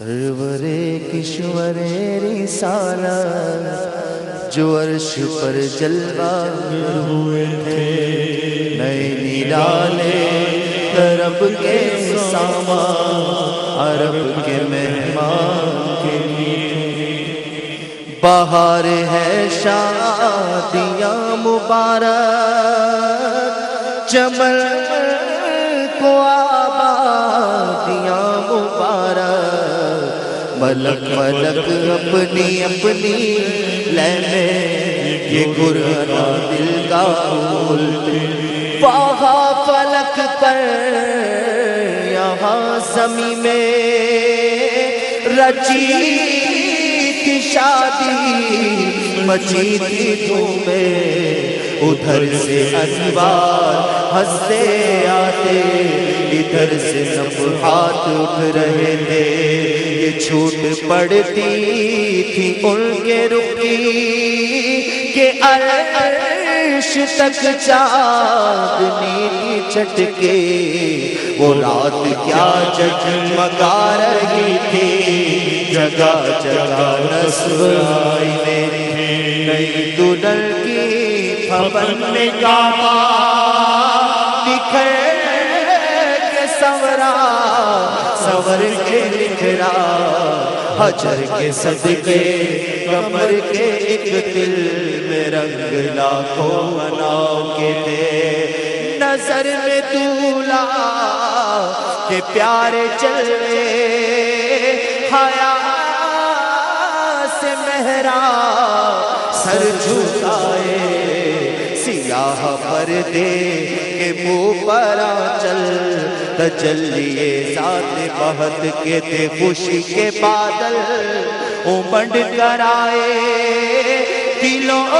سرور کشور رسالت جو عرش پر جلوہ ہوئے تھے، نئے نرالے طرب کے سامان عرب کے مہمان کے لیے، بہار ہے شادیاں مبارک، چمن کو آبادیاں مبارک، ملک ملک اپنی اپنی لے میں یہ قرآن دل کا بولتے، وہاں فلک پر یہاں زمین میں رچی تھی شادی، مچی تھی دھومیں، ادھر سے انوار ہنستے آتے، ادھر سے نفحات اٹھ رہے تھے، یہ چھوٹ پڑتی تھی ان کے رخ کی کہ عرش تک چاندنی چٹکے، وہ رات کیا جگمگا رہی تھی، جگہ جگہ نصب آئی میری، نئی دلہن کی پھپن میں کعبہ بکھر کے سورا، سور کے بکھرا، حجر کے صدقے کمر کے ایک دل میں رنگ لاکھوں بناؤ کے تھے، نظر میں دولہا کے پیارے چلے، حیا سے مہرا سر جھکائے، سیاہ پردے کے منہ پر آنچل، تجلیے ذات بہت کے تھے، خوشی کے بادل امڑ کر آئے، دلوں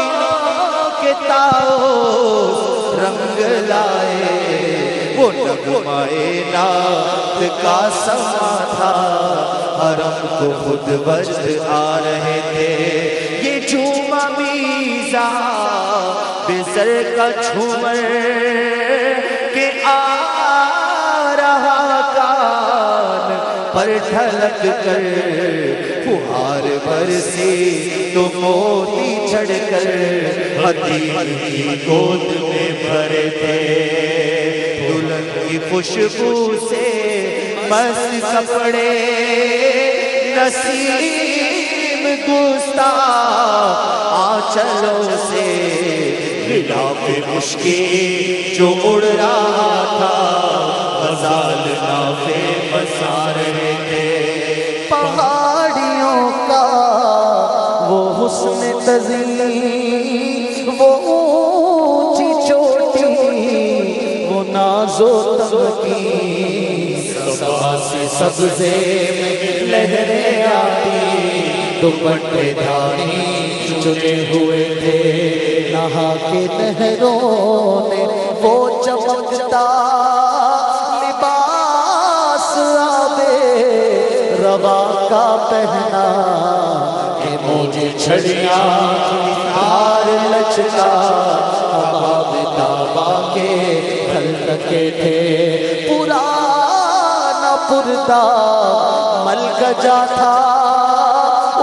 کے تاؤس رنگ لائے، وہ نغمۂ نعت کا سما تھا، حرم کو خود وجد آ رہے تھے، یہ جھوما میزا بزر کا جھومر کہ آ رہا کان پر ڈھلک کر، فہار برسی تو موتی چھڑ کر، حتیم کی گود میں بھرے تھے، دلہن کی خوشبو سے مست کپڑے، نسیم گستاخ آنچلوں سے غلاف مشکی جو اڑ رہا تھا، غزال نافے بسا رہے تھے، پہاڑیوں کا وہ حسن تزئین، وہ اونچی چوٹی، وہ ناز و تمکین، صبا سے سبزے میں لہریں آتی، دوپٹے دھاری چنے ہوئے تھے، نہا کے نہروں نے وہ چمکتا لباس آبے روا کا پہنا، کہ مجھے چھڑیاں تار لچکا، اباب تابا کے پھل تکے تھے، پرانا پردہ ملکجا تھا،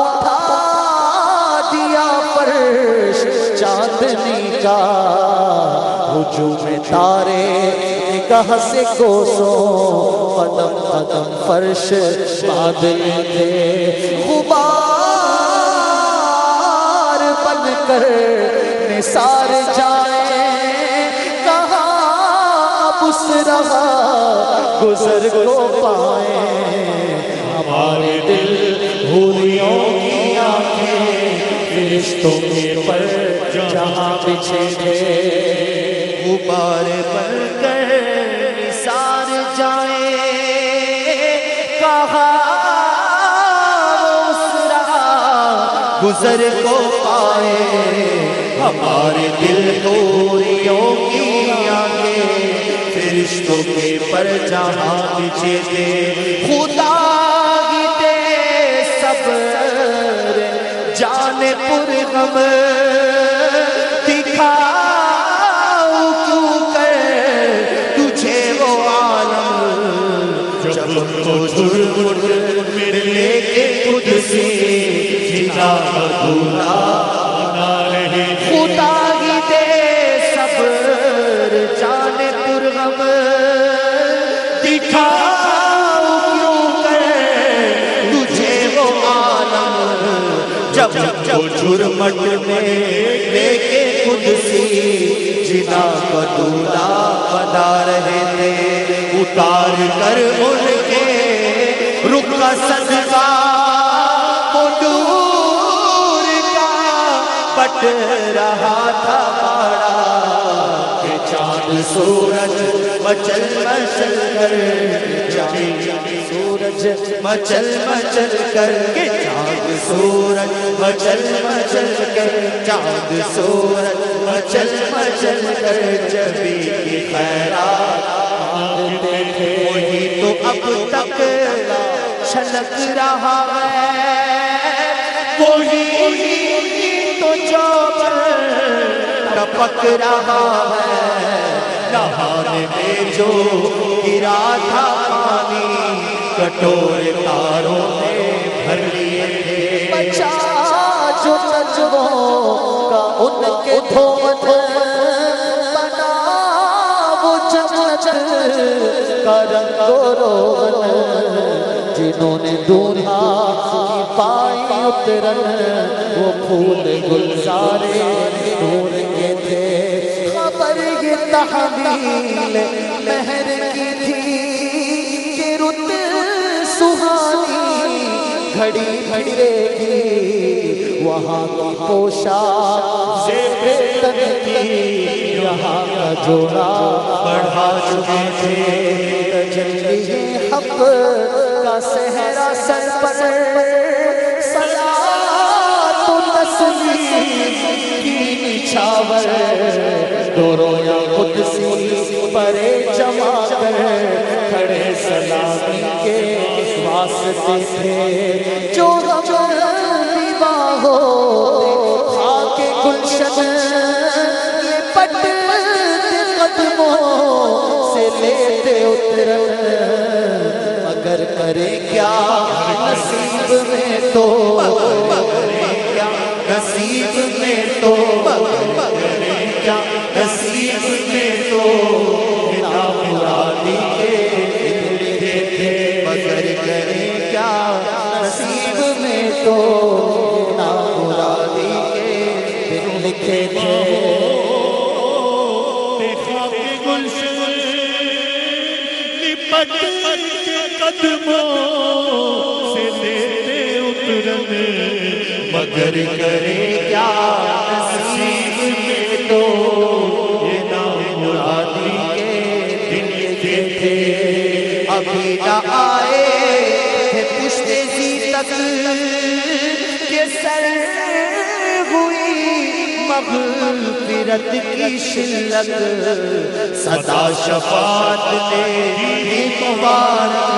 اٹھا دیا فرش چاندنی کا، ہجوم تارے نگاہ سے کوسوں، قدم قدم فرش بادل تھے، غبار بن کر نثار جائیں، کہاں بس رہا گزر کو پائیں، ہمارے دل حوریوں کی آنکھیں فرشتوں کے پر جہاں بچھے تھے، غبار بن کر نثار جائیں، کہاں اسرا گزر کو پائے، ہمارے دل حوریوں کی آنکھیں فرشتوں کے پر جہاں بچھے تھے، خدا کی تے صبر جان پر غم دکھاؤ کیوں کر تجھے وہ عالم، جب کو ضرورت ملے جب وہ جھرمٹ میں لے کے قدسی جنا کا دولہ بنا رہے تھے، اتار کر ان کے رخ کا صدقہ وہ نور کا بٹ رہا تھا باڑا کہ چاند سورج مچل مچل کر سورج مچل مچل کر کے چاند سورج مچل مچل کر چاند سورج مچل مچل کر جبی کی خیرات مانگتے تھے، وہی تو اب تک چھلک رہا ہے، وہی تو چوبر ٹپک رہا ہے، نہانے میں جو گرا تھا پانی کٹورے تاروں میں بھر لیے تھے، بچا جو نجموں کا ان کے دھوت بنا وہ جنت کا رنگ و روغن، جنہوں نے دولہا کی پائی اترن وہ پھول گلزارے نور کے تھے، خبر یہ تحویل مہر کی تھی کہ رت سہانی گھڑی بھیرے گی، وہاں کی پوشاک زیب تن کی یہاں کا جوڑا بڑھا چکے تھے، تجلی حق کا صحرا سر پر صلاۃ و تسلیم کی نچھاور، دو رویا قدسی پرے جما کر کھڑے سلامی کے واسطے تھے، جو غم دیوا ہوتے خاک گلشن یہ پٹتے قدموں سے لیتے اترن، مگر کرے کیا نصیب میں تو، کرے کیا نصیب میں تو، کرے کیا نصیب میں تو، نا مرادی کے لکھے تھے، مگر کرے کیا نصیب میں تو، نا مرادی کے لکھے تھے، لپٹ کے قدموں سے لیتے اترن، مگر کرے کیا نصیب میں تو، یہ نامرادی کے دن کے تھے، ابھی نہ آئے تھے پشت زی تک کہ سر ہوئی مغفرت کی شلت، صدا شفاعت نے بھی مبارک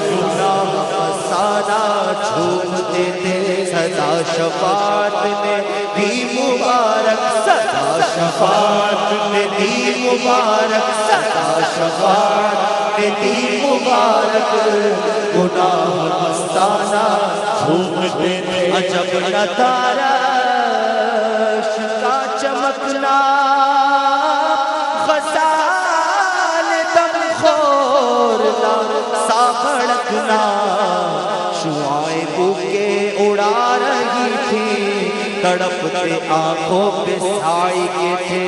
گناہ فسانہ چھومتے تھے، صدا شفاعت نے بھی مبارک، صدا شفاعت نے دی مبارک، صدا شفاعت نے دی مبارک گناہ فسانہ چھومتے تھے، عجب نہ تارش کا چمکنا، غزال دم خورنا سا بھڑکنا، شعائیں بوکے اڑا رہی تھی، تڑپتے آنکھوں پہ سائے کے تھے،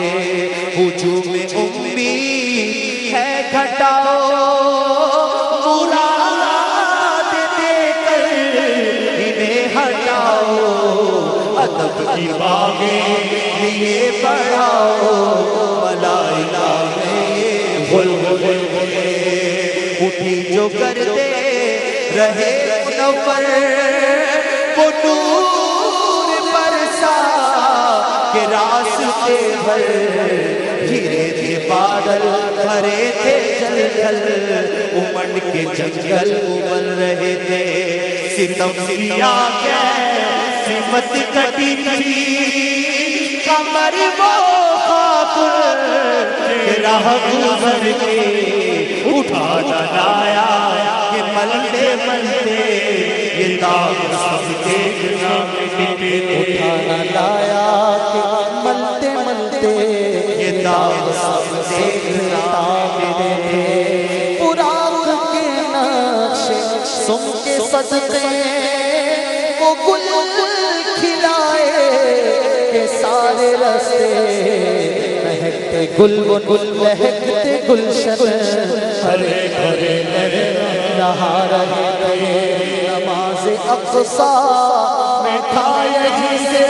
ہجوم امید ہے گھٹاؤ مراد دے کر انہیں ہٹاؤ، ادب کی باغیں لیے بڑھاؤ، ملائکہ میں بلبلیں اٹھی جو کرتے رہے منور، وہ نور برسا کہ راستے بھر گھرے تھے بادل بھرے تھے جل جل، امنڈ کے جنگل ابل رہے تھے، ستم سیا کے سمت کٹی تھی، کمر وہ خاکر کہ راہ گزر کے اٹھانا لایا کہ ملتے ملتے یہ داغ سب دیکھنا مٹتے، اٹھانا لایا کہ ملتے ملتے یہ داغ سب دیکھنا مٹتے، براق کے نقش سم کے صدقے وہ گل کھلائے کہ سارے رستے مہکتے گل مہکتے گلشن ہرے بھرے رہا رہے تھے نماز اقصیٰ میں تھا یہی سے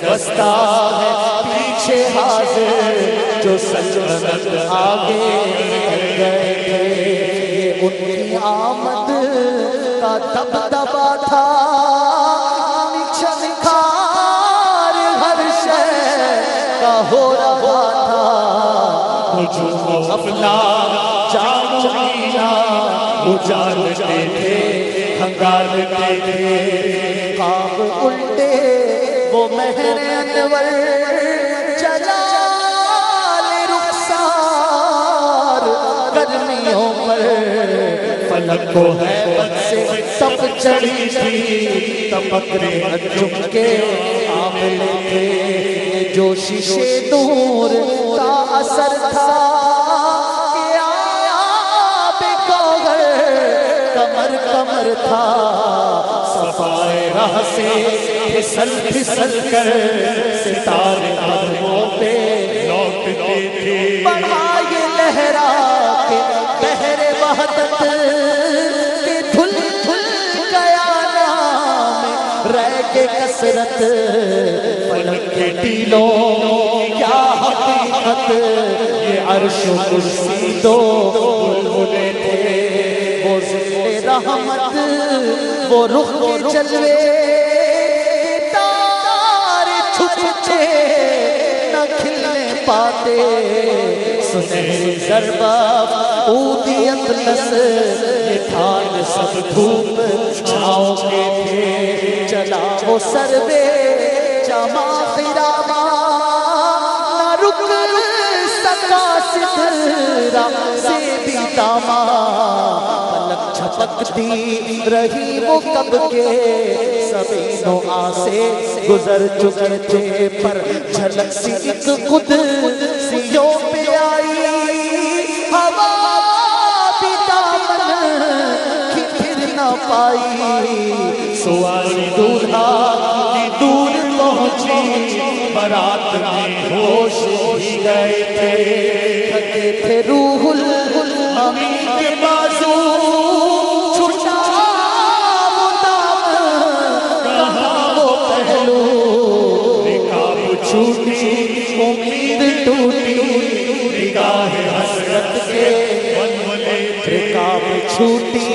بستہ ہے پیچھے حاضر جو سلطنت آگے گئے تھے یہ ان کی آمد کا دبدبا تھا چھنکار ہر شے کا ہو رہا تھا ہجوم و غفلہ جام و مینا اجالتے تھے ہنگالتے تھے خواب الٹے وہ مہر انور جلال رخسار گرمیوں پر فلک کو ہیبت سے تب چڑھی تھی تمکرے انجم کے عاملے تھے یہ جو شیشے نور کا اثر تھا کہ آب کوثر کمر کمر تھا صفائے راہ سے پھسل پھسل کر ستارے قدموں پہ لوٹتے تھے بڑھا یہ لہرا کے بحر وحدت کے دھل گیا نام رہ کے کثرت فلک کے ٹیلوں کیا حقیقت یہ عرش و کرسی دو بلبلے تھے وہ ذل رحمت وہ رخ کے جلوے تارے چھپتے نہ کھلنے پاتے سنہری ضربہ اودی اطلس یہ تھان سب دھوپ چھاؤں کے تھے چلا وہ سروے جمع خراما نہ رک سکا سترہ سے بھی داما پلک چھپکتی رہی وہ کب کے سبینوں آسے گزر چکے تھے پر جھلک سی ایک خود سیوں پہ آئی ہوا بھی دامن کی پھر نہ پائی سواری دولہا کی دور پہنچی برات میں ہوش ہی گئے تھے تھکے تھے روح الامین کے بازو چھٹا وہ دامن کہاں وہ پہلو نقاب چھوٹی امید ٹوٹی نگاہ حسرت کے ولولے تھے رکاب چھوٹی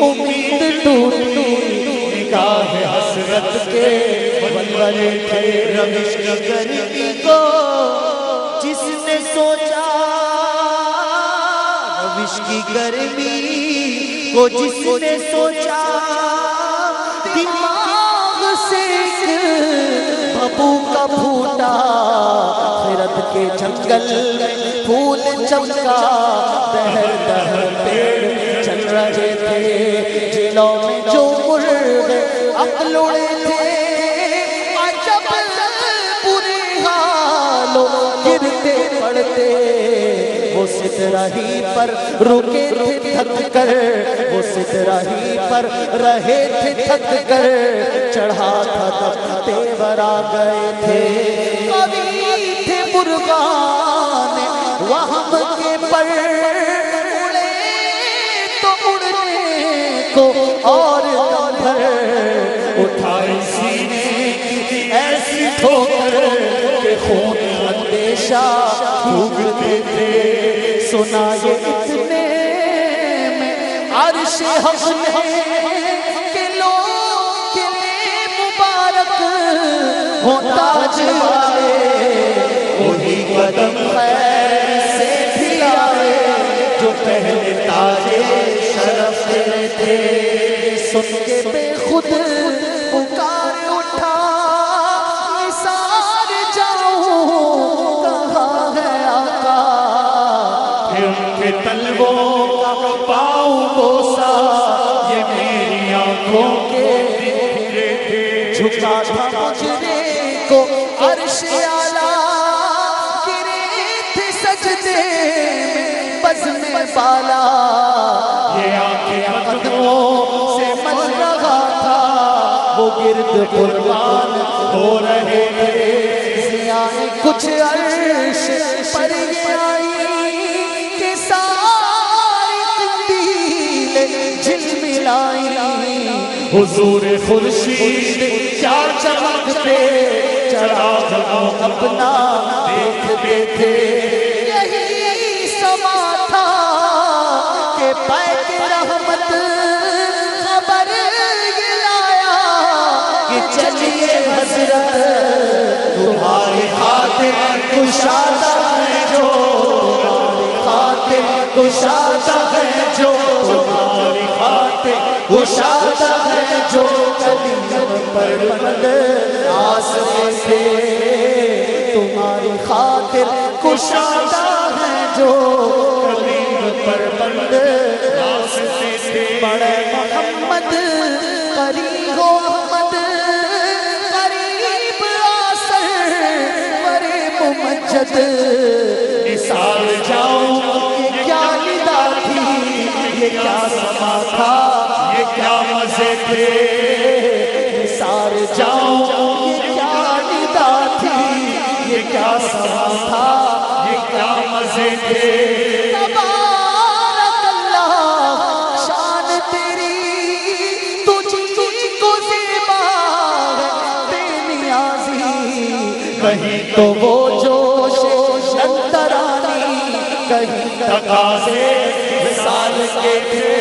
امید ٹوٹی نگاہ حسرت کے ولولے تھے روش گرمی کو جس نے سوچا روش کی گرمی کو جس نے سوچا دماغ سے بھبو کا پھوٹا خیرت کے جنگل پھول چمکا دہر دہر پیڑ چل رہے تھے جلوں میں جو مرغ عقل اڑے تھے عجب برے حالوں گرتے پڑتے وہ ستراہی پر رکے تھے تھک کر وہ ستراہی پر رہے تھے تھک کر چڑھا تھا تب تیور آ گئے تھے قوی تھے مرغان وہم کے پر اڑے تو اڑنے کو اور دم بھر اٹھائی سینے کی ایسی ٹھوکر کہ خون اندیشہ پھونکتے تھے سنا یہ اتنے میں عرش حق نے کہ لوگ کے لئے مبارک ہوں تاج والے وہی قدم خیر سے بھی آئے جو پہلے تاج شرف تیرے تھے سن کے بے خود پکار اٹھا نثار جاؤں کہاں ہے آقا پھر ان کے تلووں کا پاؤں بوسا یہ میری آنکھوں کے بکھرے تھے جھکا تھا مجرے کو عرش اعلیٰ گرے تھے سجدے میں بزم بالا یہ آنکھیں قدموں سے مل رہا تھا وہ گرد قربان ہو رہے تھے ضیاء کچھ عرش پر یہ آئی کہ ساری قندیل جھلملائی حضور خورشید کیا چمکتے چراغوں اپنا دیکھتے تھے یہی سما تھا کہ پیک رحمت خبر یہ لایا کہ چلیے حضرت تمہاری خاطر کشادہ ہے جو تمہاری خاطر کشادہ ہے جو تمہاری خاطر کشادہ ہے جو کلیم پر بند آسے سے تمہاری خاطر کشادہ ہے جو کلیم پر بند آسے سے بڑے محمد قریب و احمد قریب آسر بڑے ممجد نثار جاؤں یہ کیا ندا تھی یہ کیا سما تھا یہ کیا مزے تھے نثار جاؤں یہ کیا ندا تھی یہ کیا سما تھا یہ کیا مزے تھے تبارک اللہ شان تیری تجھی کو زیبا ہے بے نیازی کہیں تو وہ جوش اندرانی کہیں تقاضے وصال کے تھے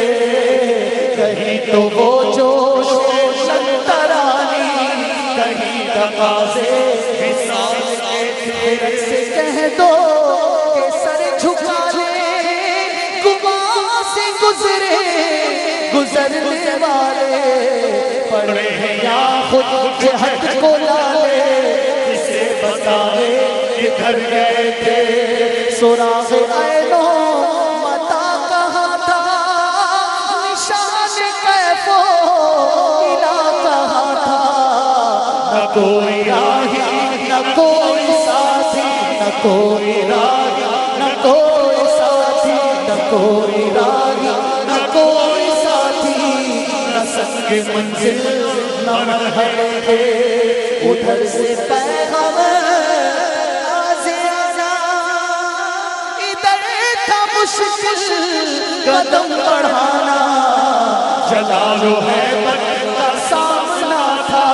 کہیں تو وہ جوش اندرانی کہیں تقاضے وصال کے تھے سے کہہ دو کہ سر جھکا لے گماں سے گزرے گزرنے والے پڑے ہیں یا خود جہت کو لالے اسے بتائے ادھر گئے تھے سراغ عینو متا کہاں تھا نشان کیف و الہ کہاں تھا نہ کوئی راہی نہ کوئی ساتھی نہ کوئی راہی نہ کوئی ساتھی نہ کوئی راہی نہ کوئی ساتھی نہ سنگ منزل نہ مرحلے تھے ادھر سے پیغام آزیانا ادھر تھا مشکل قدم بڑھانا جلال و حیبت کا سامنا تھا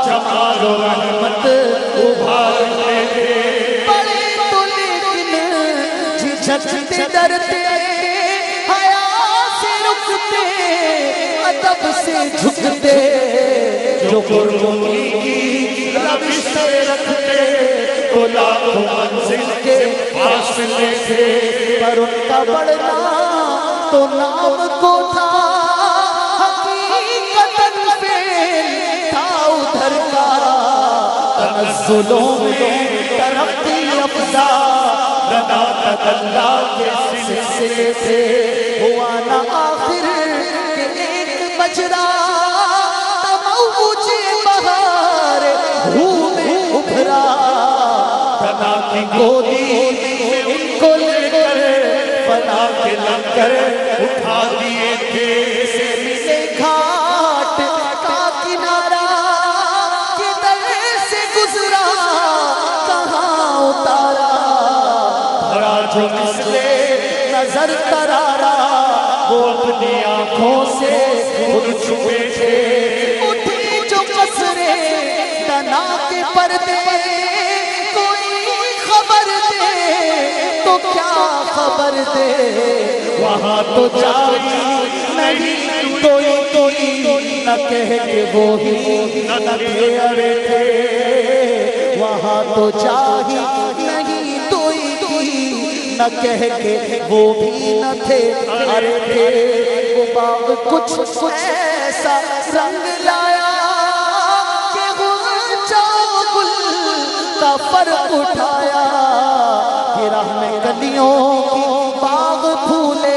جمال و رحمت ابھارتے تھے بڑے تو لیکن جھجکتے ڈرتے حیا سے رکتے ادب سے جھکتے جو قربانی کی روش سے رکھتے تو لاکھوں منزل کے فاصلے تھے پر ان کا بڑھنا تو نام کو تھا حقیقتاً فعل تھا ادھر کا تنزلوں میں ترقی افزا لنا تک اللہ کے سلسلے سے ہوا نہ آخر کہ ایک بجرا تموج بہار روح میں ابھرا فنا کی گودی میں ان کو لے کر فنا کے لنگر اٹھا دیے تھے سے ملے گھاٹ کا کنارہ کدھر سے گزرا کہاں اتارا بھرا جو مسلے نظر ترارا وہ اپنی آنکھوں سے خود چھپے تھے اٹھے جو قصرے دنا کے پردے کوئی خبر دے تو کیا خبر دے وہاں تو جاری نہیں کوئی نہ کہہ کہ وہی نہ تھے تھے وہاں تو چاہی نہیں توئی نہ کہہ کے وہ بھی نہ تھے ارے تھے وہ باغ کچھ ایسا رنگ لایا کہ غنچہ و گل کا فرق اٹھایا گرہ میں گلیوں کی باغ پھولے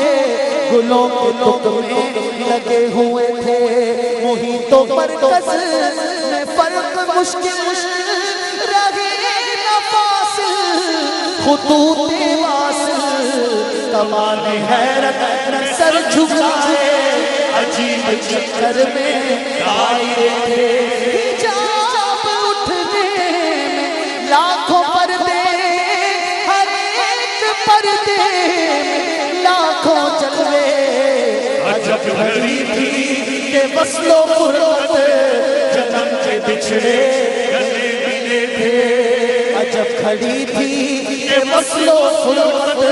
گلوں کے تکمے لگے ہوئے تھے محیط و مرکز میں فرق مشکل رہے نہ فاصل خطوط واصل کمال حیرت سر جھکائے عجیب چکر میں دائرے تھے حجاب اٹھنے میں لاکھوں پردے ہر ایک پردے میں لاکھوں جلوے عجب گھڑی تھی کہ وصل و فرقت جنم کے بچھڑے گلے ملے تھے عجب کھڑی تھی کہ وصل و فرقت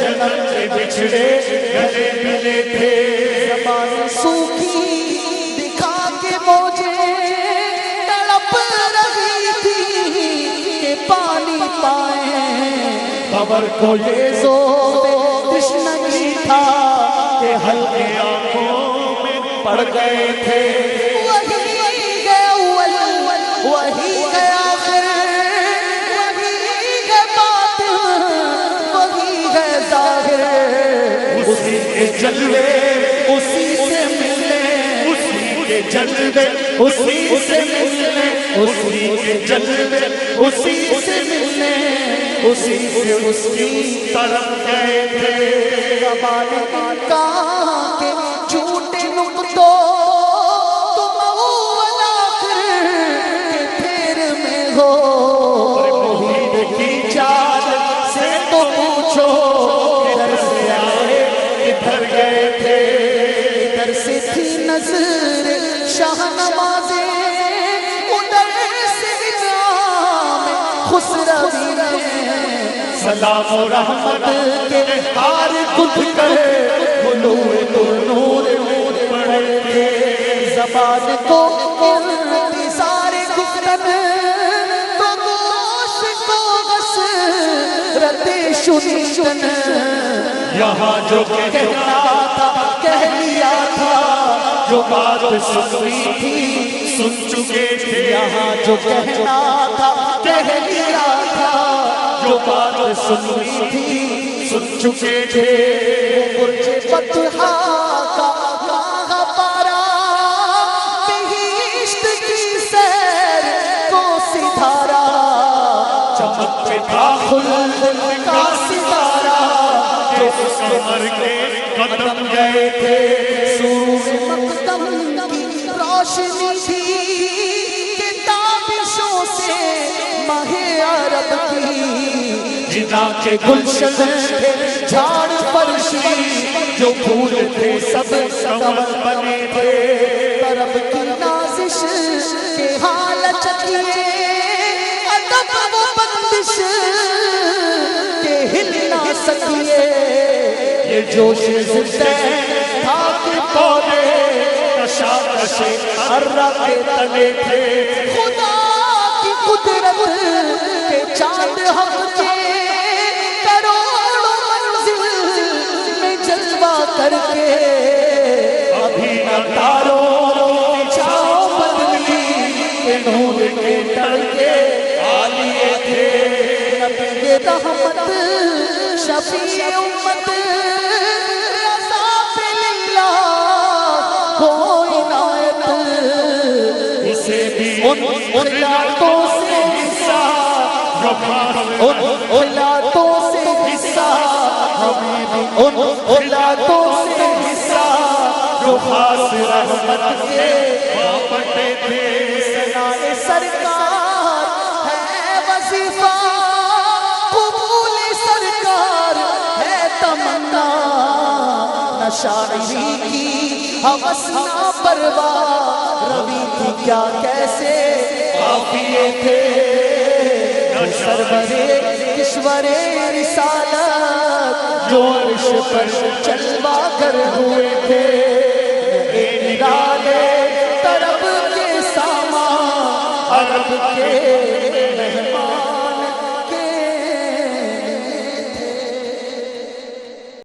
جنم کے بچھڑے گلے ملے تھے زبان سوکھی دکھا کے مجھے تڑپ رہی تھی کہ پانی پائیں خبر کو یہ زور تشنگی تھا کہ ہلکے آنکھوں میں پڑ گئے تھے وہی ہے اول وہی ہے آخر وہی ہے باطن وہی ہے ظاہر اسی کے جلوے اسی سے ملنے اسی کے جلوے اسی سے ملنے اسی کے جلوے اسی سے ملنے اسی سے اس کی طرف گئے تھے زبان کہاں کے جھوٹے نقطوں تم اول آخر کے پھر میں ہو محیط کی چال سے تو پوچھو ادھر سے آئے ادھر گئے تھے ادھر سے تھی نظر شاہ نوازیں ادھر سے نام خسروی میں سلام و رحمت کے ہار خود کر نور پڑے تھے زبان کو انتظار گفتن تو گوش کو غسرت شنیدن یہاں جو کہنا تھا کہہ لیا تھا جو بات سنی تھی سن چکے تھے یہاں جو کہنا تھا کہہ لیا تھا جو بات سنی تھی سن چکے تھے برج بطحا کا ماہ پارا بہشت کی سیر کو ستارہ چمک پہ تھا خلد کا ستارہ جو کمر کے قدم گئے تھے سور مقدم کی روشنی تھی کہ تابشوں سے ماہ عرب کی جنا کے گلشن تھے جھاڑ فرشی جو پھول تھے سب کنول بنے تھے طرب کی نازش کے حال چکیے ادب و بندش کے ہل نہ سکیے یہ جوش زندین تھا کہ پودے کشاکش ارہ کے تلے تھے خدا کی قدرت کے چاند حق کے کروڑوں منزل میں جلوہ کر کے ابھی نہ تاروں چھاؤ بدلی کے نور کے تڑکے آلیے تھے نبی رحمت شفیع امت رضا پہ للہ ہو عنایت اسے بھی ان خلاتوں سے حصہ ان خلاتوں سے حصہ ہمیں بھی ان خلاتوں سے حصہ جو خاص رحمت کے بٹے تھے سنائے سرکار ہے وظیفہ قبول سرکار ہے تمنا نہ شاعری کی ہوس نہ پرواہ روی تھی کیا کیسے قافیے تھے سرورے کشور رسالت جو عرش پر چلوا کر ہوئے تھے نرالے طرب کے سامان عرب کے